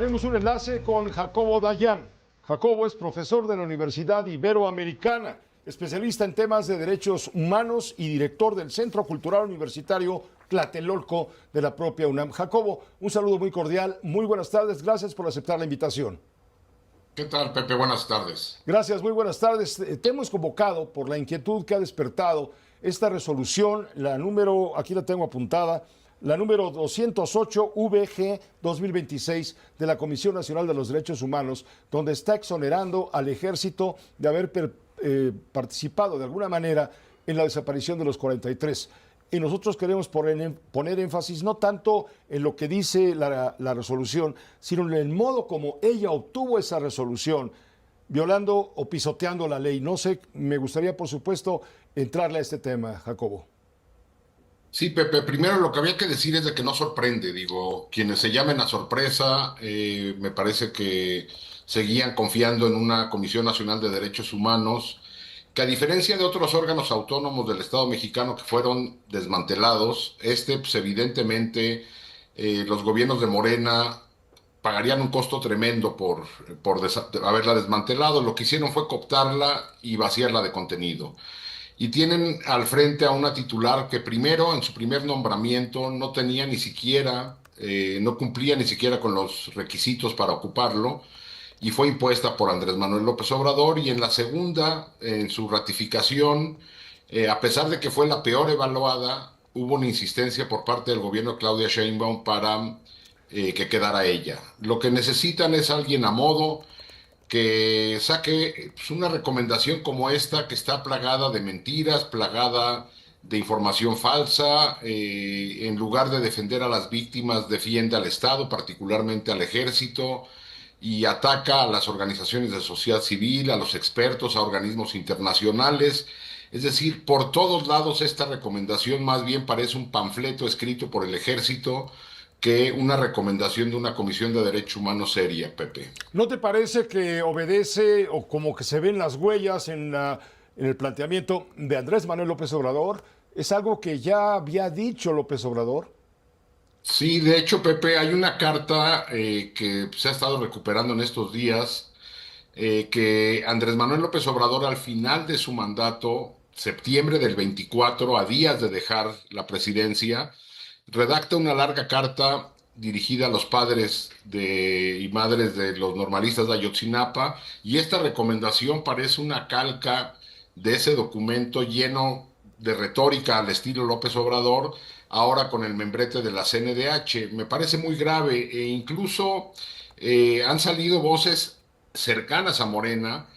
tenemos un enlace con Jacobo Dayan. Jacobo es profesor de la Universidad Iberoamericana, especialista en temas de derechos humanos y director del Centro Cultural Universitario Tlatelolco de la propia UNAM. Jacobo, un saludo muy cordial, muy buenas tardes, gracias por aceptar la invitación. ¿Qué tal, Pepe? Buenas tardes. Gracias, muy buenas tardes. Te hemos convocado por la inquietud que ha despertado esta resolución, la número, aquí la tengo apuntada, la número 208 VG 2026 de la Comisión Nacional de los Derechos Humanos, donde está exonerando al ejército de haber participado de alguna manera en la desaparición de los 43. Y nosotros queremos poner énfasis no tanto en lo que dice la resolución, sino en el modo como ella obtuvo esa resolución, violando o pisoteando la ley. No sé, me gustaría, por supuesto, entrarle a este tema, Jacobo. Sí, Pepe, primero lo que había que decir es de que no sorprende, digo, quienes se llamen a sorpresa, me parece que seguían confiando en una Comisión Nacional de Derechos Humanos, que a diferencia de otros órganos autónomos del Estado mexicano que fueron desmantelados, pues evidentemente los gobiernos de Morena pagarían un costo tremendo por haberla desmantelado. Lo que hicieron fue cooptarla y vaciarla de contenido. Y tienen al frente a una titular que primero, en su primer nombramiento, no tenía ni siquiera, no cumplía ni siquiera con los requisitos para ocuparlo, y fue impuesta por Andrés Manuel López Obrador, y en la segunda, en su ratificación, a pesar de que fue la peor evaluada, hubo una insistencia por parte del gobierno de Claudia Sheinbaum para que quedara ella. Lo que necesitan es alguien a modo que saque pues, una recomendación como esta que está plagada de mentiras, plagada de información falsa, en lugar de defender a las víctimas, defiende al Estado, particularmente al ejército, y ataca a las organizaciones de sociedad civil, a los expertos, a organismos internacionales. Es decir, por todos lados esta recomendación más bien parece un panfleto escrito por el ejército que una recomendación de una comisión de derechos humanos seria, Pepe. ¿No te parece que obedece o como que se ven las huellas en el planteamiento de Andrés Manuel López Obrador? ¿Es algo que ya había dicho López Obrador? Sí, de hecho, Pepe, hay una carta que se ha estado recuperando en estos días, que Andrés Manuel López Obrador al final de su mandato, septiembre del 24, a días de dejar la presidencia, redacta una larga carta dirigida a los padres y madres de los normalistas de Ayotzinapa, y esta recomendación parece una calca de ese documento lleno de retórica al estilo López Obrador, ahora con el membrete de la CNDH. Me parece muy grave, e incluso han salido voces cercanas a Morena,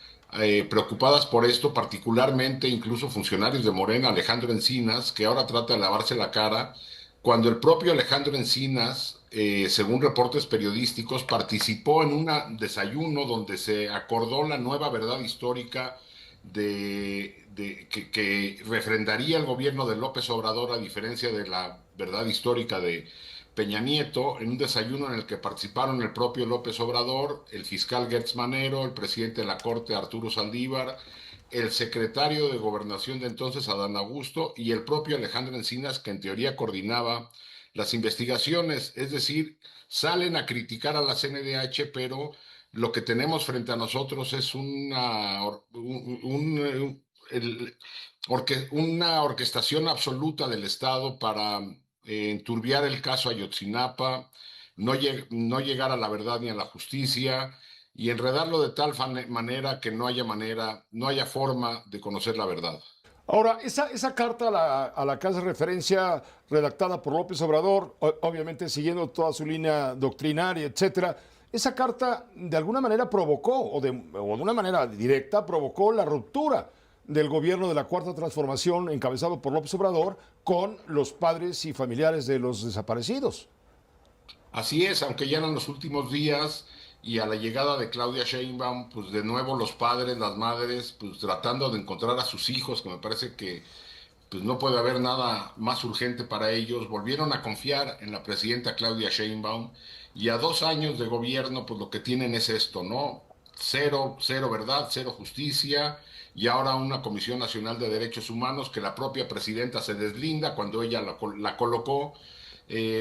preocupadas por esto, particularmente incluso funcionarios de Morena, Alejandro Encinas, que ahora trata de lavarse la cara, cuando el propio Alejandro Encinas, según reportes periodísticos, participó en un desayuno donde se acordó la nueva verdad histórica que refrendaría el gobierno de López Obrador, a diferencia de la verdad histórica de Peña Nieto, en un desayuno en el que participaron el propio López Obrador, el fiscal Gertz Manero, el presidente de la Corte Arturo Saldívar, el secretario de Gobernación de entonces, Adán Augusto, y el propio Alejandro Encinas, que en teoría coordinaba las investigaciones. Es decir, salen a criticar a la CNDH, pero lo que tenemos frente a nosotros es una orquestación absoluta del Estado para enturbiar el caso Ayotzinapa, no llegar a la verdad ni a la justicia, y enredarlo de tal manera que no haya forma de conocer la verdad. Ahora, esa carta a la que hace referencia, redactada por López Obrador, obviamente siguiendo toda su línea doctrinaria, etcétera, esa carta de alguna manera provocó, o de una manera directa, provocó la ruptura del gobierno de la Cuarta Transformación, encabezado por López Obrador, con los padres y familiares de los desaparecidos. Así es, aunque ya en los últimos días y a la llegada de Claudia Sheinbaum, pues de nuevo los padres, las madres, pues tratando de encontrar a sus hijos, que me parece que pues no puede haber nada más urgente para ellos, volvieron a confiar en la presidenta Claudia Sheinbaum, y a 2 años de gobierno, pues lo que tienen es esto, ¿no? Cero, cero verdad, cero justicia, y ahora una Comisión Nacional de Derechos Humanos que la propia presidenta se deslinda cuando ella la colocó,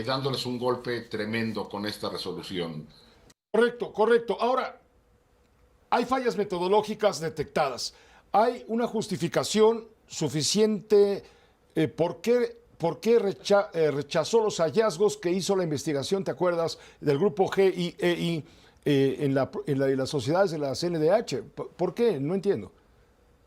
dándoles un golpe tremendo con esta resolución. Correcto, correcto. Ahora, hay fallas metodológicas detectadas. ¿Hay una justificación suficiente por qué rechazó los hallazgos que hizo la investigación, te acuerdas, del grupo GIEI en las sociedades de la CNDH? ¿Por qué? No entiendo.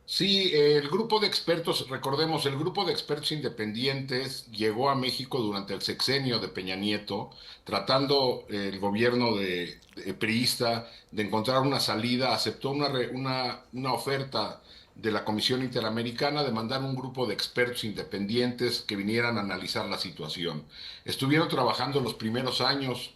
Sí, el grupo de expertos, recordemos, el grupo de expertos independientes llegó a México durante el sexenio de Peña Nieto, tratando el gobierno de priista de encontrar una salida, aceptó una oferta de la Comisión Interamericana de mandar un grupo de expertos independientes que vinieran a analizar la situación. Estuvieron trabajando los primeros años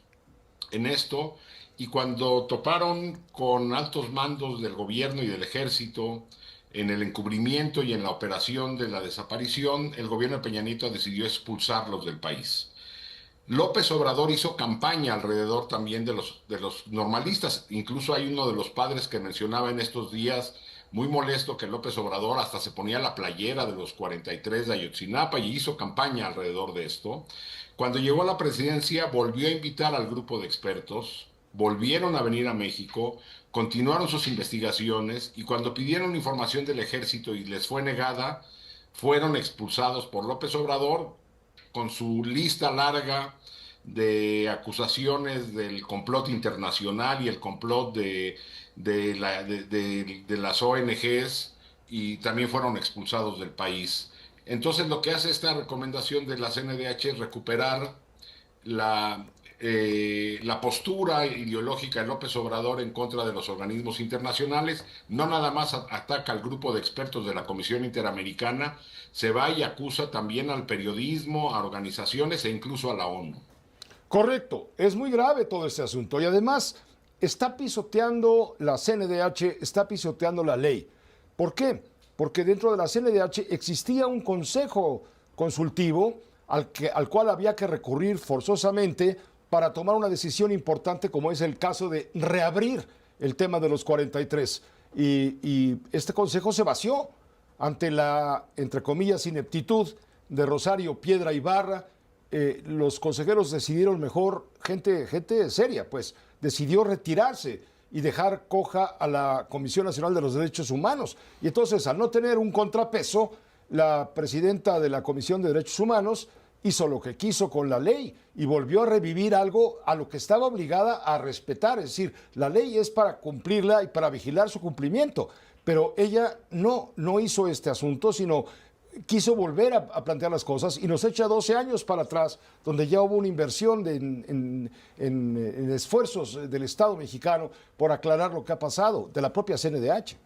en esto y cuando toparon con altos mandos del gobierno y del ejército en el encubrimiento y en la operación de la desaparición, el gobierno de Peña Nieto decidió expulsarlos del país. López Obrador hizo campaña alrededor también de los normalistas. Incluso hay uno de los padres que mencionaba en estos días, muy molesto, que López Obrador hasta se ponía la playera de los 43 de Ayotzinapa y hizo campaña alrededor de esto. Cuando llegó a la presidencia, volvió a invitar al grupo de expertos, volvieron a venir a México, continuaron sus investigaciones y cuando pidieron información del ejército y les fue negada, fueron expulsados por López Obrador con su lista larga de acusaciones del complot internacional y el complot de las ONGs y también fueron expulsados del país. Entonces lo que hace esta recomendación de la CNDH es recuperar la postura ideológica de López Obrador en contra de los organismos internacionales. No nada más ataca al grupo de expertos de la Comisión Interamericana, se va y acusa también al periodismo, a organizaciones e incluso a la ONU. Correcto, es muy grave todo este asunto y además está pisoteando la CNDH, está pisoteando la ley. ¿Por qué? Porque dentro de la CNDH existía un consejo consultivo al cual había que recurrir forzosamente para tomar una decisión importante como es el caso de reabrir el tema de los 43. Y este consejo se vació ante la, entre comillas, ineptitud de Rosario Piedra Ibarra. Los consejeros decidieron mejor, gente seria, pues, decidió retirarse y dejar coja a la Comisión Nacional de los Derechos Humanos. Y entonces, al no tener un contrapeso, la presidenta de la Comisión de Derechos Humanos hizo lo que quiso con la ley y volvió a revivir algo a lo que estaba obligada a respetar. Es decir, la ley es para cumplirla y para vigilar su cumplimiento. Pero ella no hizo este asunto, sino quiso volver a plantear las cosas y nos echa 12 años para atrás, donde ya hubo una inversión en esfuerzos del Estado mexicano por aclarar lo que ha pasado, de la propia CNDH.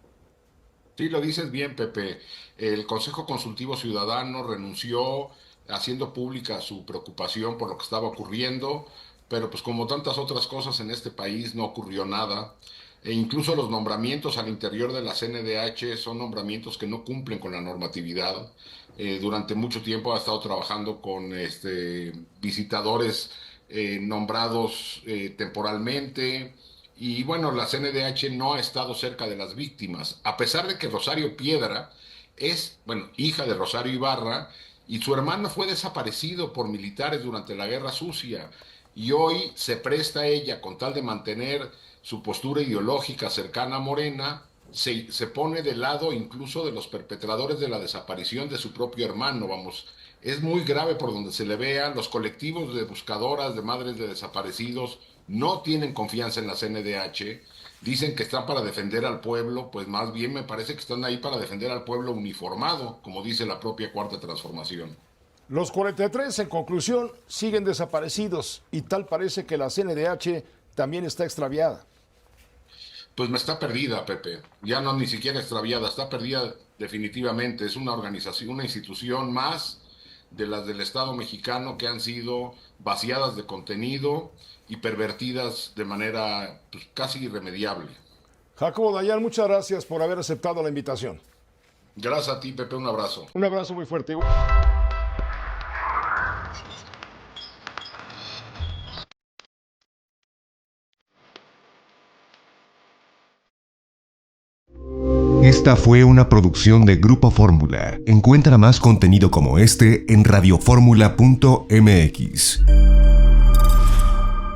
Sí, lo dices bien, Pepe. El Consejo Consultivo Ciudadano renunció haciendo pública su preocupación por lo que estaba ocurriendo, pero pues como tantas otras cosas en este país no ocurrió nada. E incluso los nombramientos al interior de la CNDH son nombramientos que no cumplen con la normatividad. Durante mucho tiempo ha estado trabajando con visitadores nombrados temporalmente. Y bueno, la CNDH no ha estado cerca de las víctimas, a pesar de que Rosario Piedra es, bueno, hija de Rosario Ibarra, y su hermano fue desaparecido por militares durante la Guerra Sucia. Y hoy se presta ella, con tal de mantener su postura ideológica cercana a Morena, se pone del lado incluso de los perpetradores de la desaparición de su propio hermano, vamos. Es muy grave por donde se le vea. Los colectivos de buscadoras de madres de desaparecidos no tienen confianza en la CNDH, dicen que están para defender al pueblo, pues más bien me parece que están ahí para defender al pueblo uniformado, como dice la propia Cuarta Transformación. Los 43, en conclusión, siguen desaparecidos y tal parece que la CNDH también está extraviada. Pues me está perdida, Pepe. Ya no ni siquiera extraviada, está perdida definitivamente. Es una organización, una institución más de las del Estado mexicano que han sido vaciadas de contenido y pervertidas de manera pues, casi irremediable. Jacobo Dayan, muchas gracias por haber aceptado la invitación. Gracias a ti, Pepe, un abrazo. Un abrazo muy fuerte. Esta fue una producción de Grupo Fórmula. Encuentra más contenido como este en radioformula.mx.